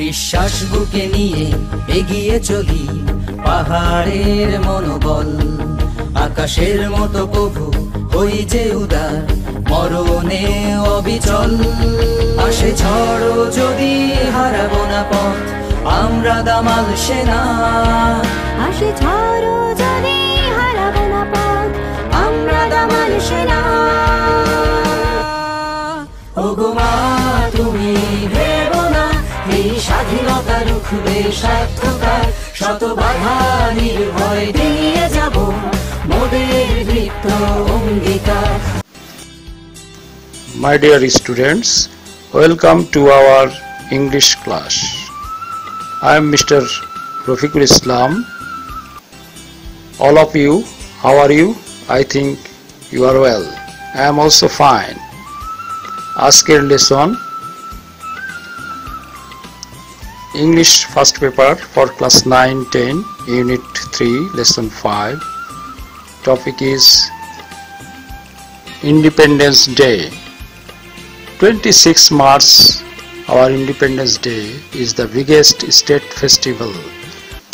বিশ্বাস বুকে নিয়ে এগিয়ে চলি, পাহাড়ের মনোবল আকাশের মতো প্রভু হই যে উদার, মরণে অবিচল। আসে ঝড় যদি হারাবো না পথ, আমরা দামাল সেনা। আসে ঝড় যদি হারাবো না পথ, আমরা দামাল সেনা। ওগো মা তুমি ভেবো না, এই স্বাধীনতা রুখবে সার্থকার, শত বাধা নির্ভয় দিয়ে যাব মোদের দৃপ্ত অঙ্গীকার। My dear students, welcome to our English class. I am Mr. Rafiqul Islam. All of you, how are you? I think you are well. I am also fine. আজকের lesson English first paper for class 9-10 unit 3 lesson 5. Topic is Independence Day. 26 March, our Independence Day, is the biggest state festival.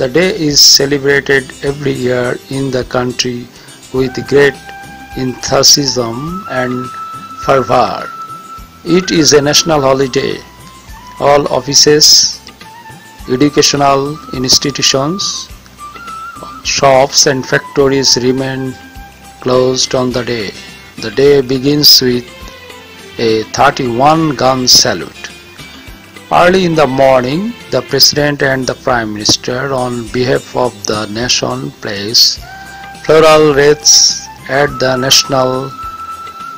The day is celebrated every year in the country with great enthusiasm and fervor. It is a national holiday. All offices, educational institutions, shops and factories remain closed on the day. The day begins with a 31-gun salute. Early in the morning, the President and the Prime Minister, on behalf of the nation, place floral wreaths at the National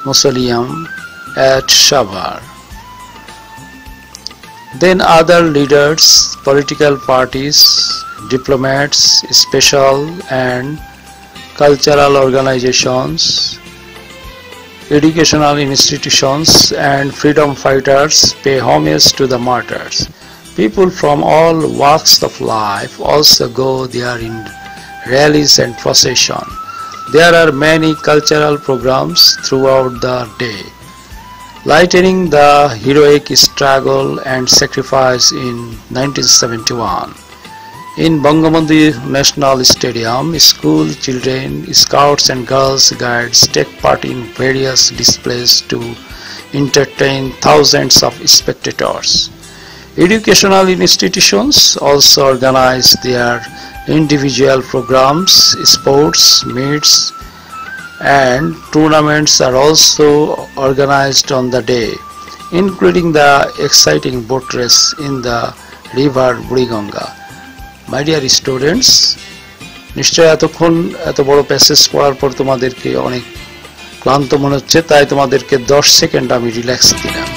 Mausoleum at Savar. Then other leaders, political parties, diplomats, special and cultural organizations, educational institutions and freedom fighters pay homage to the martyrs. People from all walks of life also go there in rallies and procession. There are many cultural programs throughout the day, lightening the heroic struggle and sacrifice in 1971. In Bangamandhi National Stadium, school children, scouts and girls guides take part in various displays to entertain thousands of spectators. Educational institutions also organize their individual programs, sports meets and tournaments are also organized on the day, including the exciting boat race in the river Buriganga. My dear students, নিশ্চয় এতক্ষণ এত বড় passage পড়ার পর তোমাদেরকে অনেক ক্লান্ত মনে হচ্ছে, তাই তোমাদেরকে 10 সেকেন্ড আমি রিল্যাক্স দিলাম।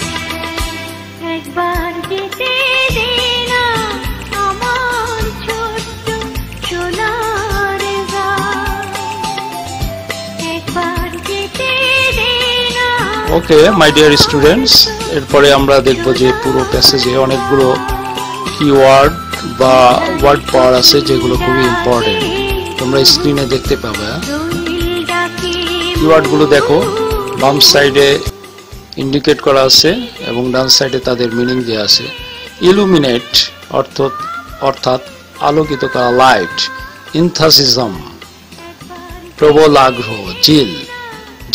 ওকে মাই ডিয়ার স্টুডেন্টস, এরপরে আমরা দেখব যে পুরো প্যাসেজে অনেকগুলো কিওয়ার্ড বা ওয়ার্ড পাওয়ার আছে যেগুলো খুবই ইম্পর্টেন্ট, তোমরা স্ক্রিনে দেখতে পাবে। কিওয়ার্ডগুলো দেখো, বাম সাইডে ইন্ডিকেট করা আছে এবং ডান সাইডে তাদের মিনিং দেওয়া আছে। ইলুমিনেট অর্থাৎ আলোকিত করা, লাইট। ইনথাসিজম প্রবল আগ্রহ, জিল।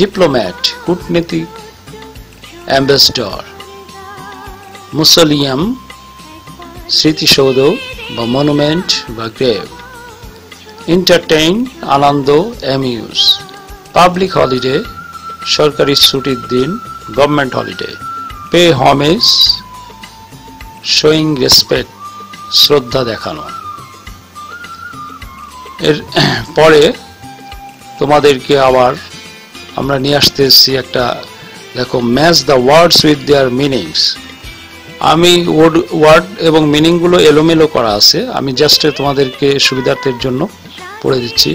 ডিপ্লোম্যাট কূটনীতিক, অ্যাম্বাসেডর। মুসোলিয়াম স্মৃতিসৌধ বা মনুমেন্ট বা গ্রেভ। এন্টারটেইন আনন্দ, অ্যামিউজ। পাবলিক হলিডে সরকারি ছুটির দিন, government holiday. Pay homage showing respect শ্রদ্ধা দেখানো। এর পরে তোমাদেরকে আবার আমরা নিয়ে আসতেছি একটা, দেখো, match the words with their meanings. আমি ওয়ার্ড এবং মিনিংগুলো এলোমেলো করা আছে, আমি জাস্ট তোমাদেরকে সুবিধার্থের জন্য পড়ে দিচ্ছি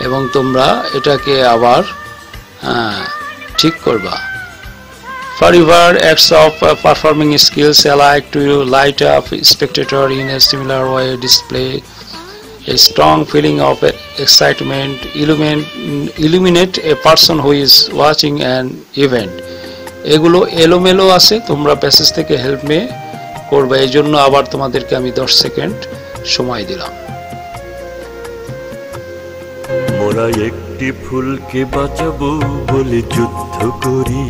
এবং তোমরা এটাকে আবার ঠিক করবা। Forever acts of performing skills alike to light up spectator in a similar way display a strong feeling of excitement, illuminate a person who is watching an event. এগুলো এলোমেলো আছে, তোমরা প্যাসেজ থেকে হেল্প নিয়ে করবে, এই জন্য আবার তোমাদেরকে আমি 10 সেকেন্ড সময় দিলাম। মোরা একটি ফুলকে বাঁচাবো বলে যুদ্ধ করি,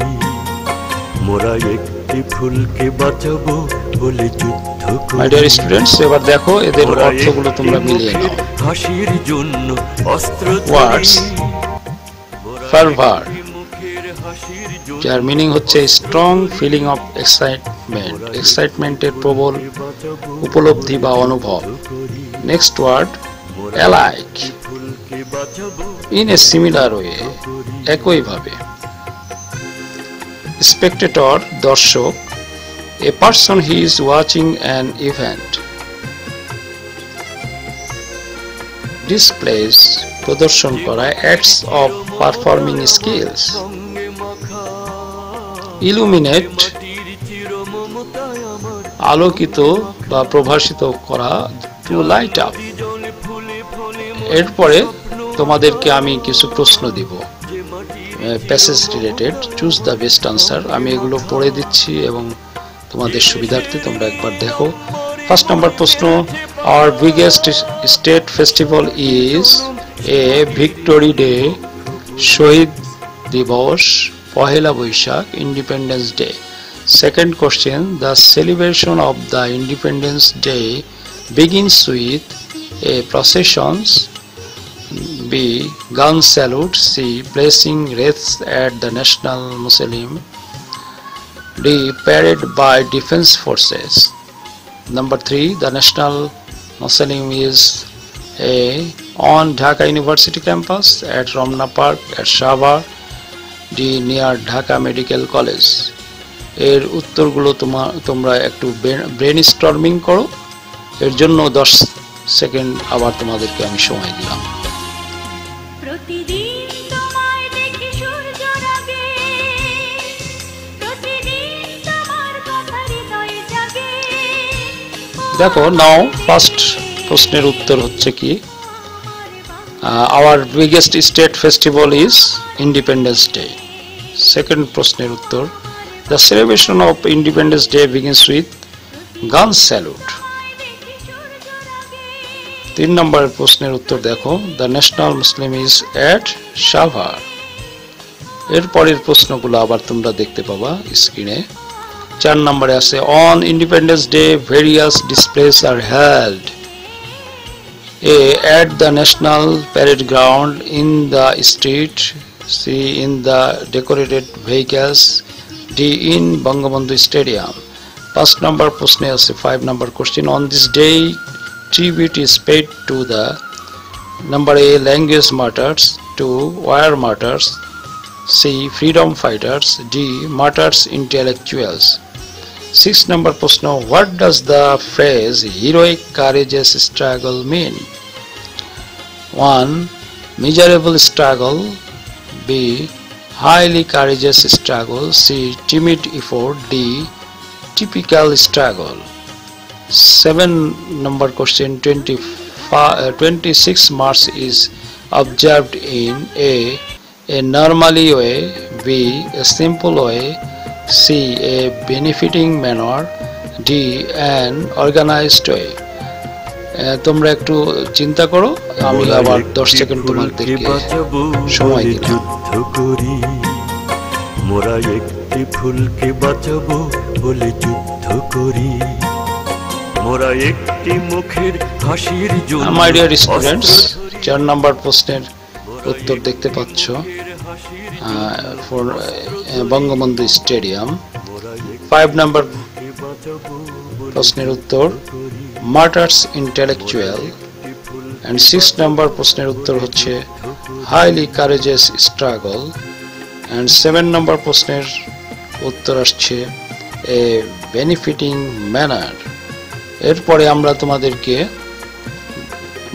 মোরা একটি ফুলকে বাঁচাবো বলে যুদ্ধ করি। মাই ডিয়ার স্টুডেন্টস, এবার দেখো এদের অর্থগুলো তোমরা মিলিয়ে নাও। হাসির জন্য অস্ত্র ওয়ার্ডস ফারভার, যার মিনিং হচ্ছে স্ট্রং ফিলিং অফ এক্সাইটমেন্ট, এক্সাইটমেন্টের প্রবল উপলব্ধি বা অনুভব। Next word alike, in a similar way, একইভাবে। স্পেক্টেটর, দর্শক, a person he is watching an event. Displays, প্রদর্শন করা, acts of performing skills. Illuminate, আলোকিত বা প্রভাসিত করা, টু লাইট আপ। এরপরে তোমাদেরকে আমি কিছু প্রশ্ন দিব passage related, choose the best answer. আমি এগুলো পড়ে দিচ্ছি এবং তোমাদের সুবিধার্থে তোমরা একবার দেখো। ফার্স্ট নাম্বার প্রশ্ন, our biggest state festival is a victory day, Shaheed Dibas, Pohela Boishakh, independence day. Second question, the celebration of the independence day begins with a processions, B. gun salute, C. placing wreaths at the National Museum, D. parade by defense forces. Number 3, the National Museum is A. on Dhaka University campus, at Ramna Park, at Shahbar, D. near Dhaka Medical College. এর উত্তরগুলো তোমরা একটু brainstorming করো। এর জন্য 10 second আবার তোমাদেরকে আমি সময় দিলাম। দেখো নাও ফার্স্ট প্রশ্নের উত্তর হচ্ছে কি, our biggest state festival is independence day. Second প্রশ্নের উত্তর, the celebration of independence day begins with gun salute. 3 number প্রশ্নের উত্তর দেখো, the national museum is at Shahbag. এর পরের প্রশ্নগুলো আবার তোমরা দেখতে পাবা স্ক্রিনে। 4 নম্বরে আছে, on Independence Day various displays are held, a at the national parade ground, in the street, C in the decorated vehicles, D in Bangabandhu Stadium. 5 number প্রশ্নে আছে 5 number question, on this day tribute is paid to the number A language martyrs, 2 war martyrs, C freedom fighters, D martyrs intellectuals. 6 number প্রশ্ন, what does the phrase heroic courageous struggle mean? 1 miserable struggle, B highly courageous struggle, C timid effort, D typical struggle. 7 number question, 26 March is observed in a normally way, B a simple way, C a benefiting manner, D an organized way. তোমরা একটু চিন্তা করো, আমি আবার 10 second তোমাদেরকে সময় দিলাম। মোরা একটি ফুলকে বাঁচাবো বলে যুদ্ধ করি, মোরা একটি মুখের হাসির জন্য। মাই ডিয়ার স্টুডেন্টস, 4 নম্বর প্রশ্নের উত্তর দেখতে পাচ্ছ, বঙ্গবন্ধু স্টেডিয়াম। 5 নম্বর প্রশ্নের উত্তর মার্টার্স ইন্টেলেকচুয়াল, and 6 নম্বর প্রশ্নের উত্তর হচ্ছে হাইলি কারেজিয়াস স্ট্রাগল, and 7 নম্বর প্রশ্নের উত্তর আসছে এ বেনিফিটিং ম্যানার। এরপরে আমরা তোমাদেরকে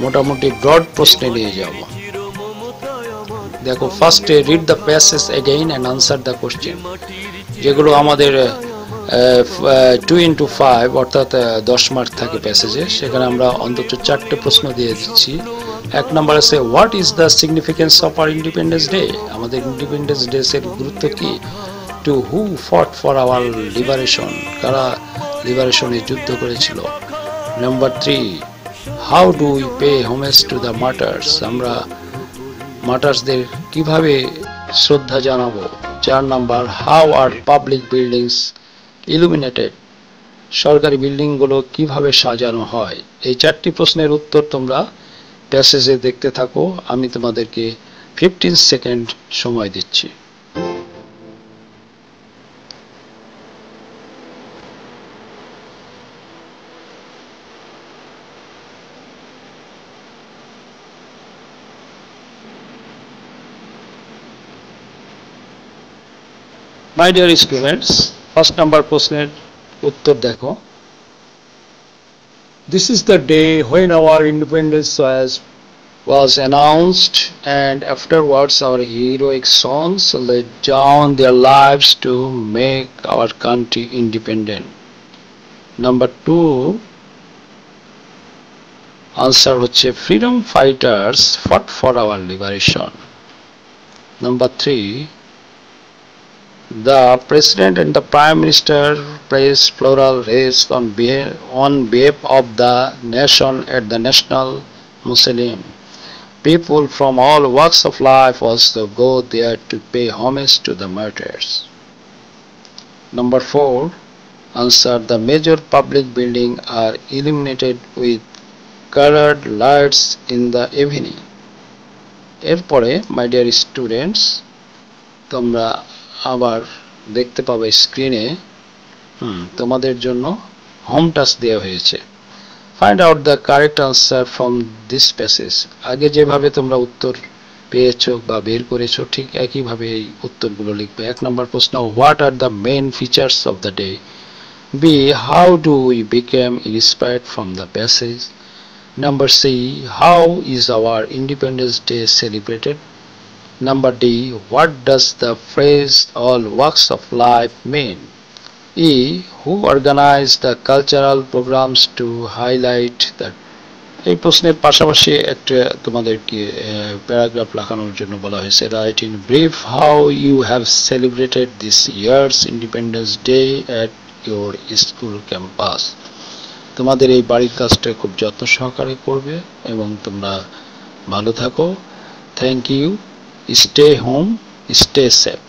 মোটামুটি ব্রড প্রশ্নে নিয়ে যাব। দেখো ফার্স্টে read the passage again and answer the question, যেগুলো আমাদের 2 into 5 অর্থাৎ 10 মার্ক থাকে প্যাসেজে, সেখানে আমরা অন্তত 4টে প্রশ্ন দিয়ে দিচ্ছি। 1 নম্বর আছে, what is the significance of our Independence day? আমাদের ইন্ডিপেন্ডেন্স ডে এর গুরুত্ব কি? Two who fought for our liberation, কারা লিবারেশনে যুদ্ধ করেছিল। Number 3, how do we pay homage to the martyrs, আমরা মার্টার্সদের কিভাবে শ্রদ্ধা জানাবো। 4 number, how are public buildings illuminated, সরকারি বিল্ডিংগুলো কিভাবে সাজানো হয়। এই 4টি প্রশ্নের উত্তর তোমরা প্যাসেজে দেখতে থাকো, আমি তোমাদেরকে 15 সেকেন্ড সময় দিচ্ছি। My dear students, first number প্রশ্নের উত্তর দেখো। This is the day when our independence was announced, and afterwards our heroic sons laid down their lives to make our country independent. Number 2, answer হচ্ছে freedom fighters fought for our liberation. Number 3, the President and the Prime Minister praised floral race on behalf of the nation at the National Museum. People from all walks of life also go there to pay homage to the martyrs. Number 4, answer the major public buildings are illuminated with colored lights in the evening. এরপরে my dear students, তোমরা আবার দেখতে পাবে স্ক্রিনে তোমাদের জন্য home task দেওয়া হয়েছে। Find out the correct answer from this passage. আগে যেভাবে তোমরা উত্তর পেয়েছো বা বের করেছো ঠিক একইভাবে এই উত্তরগুলো লিখবে। 1 নম্বর প্রশ্ন, what are the main features of the day. B, how do we became inspired from the passage. Number C, how is our Independence Day celebrated. Number D, what does the phrase all walks of life mean? E, who organized the cultural programs to highlight that? এই প্রশ্নের পাশাপাশি একটা তোমাদেরকে paragraph লেখানোর জন্য বলা হয়েছে। Write in brief how you have celebrated this year's Independence Day at your school campus. তোমাদের এই বাড়ির কাজটা খুব যত্ন সহকারে করবে এবং তোমরা ভালো থাকো। Thank you. Stay home, stay safe.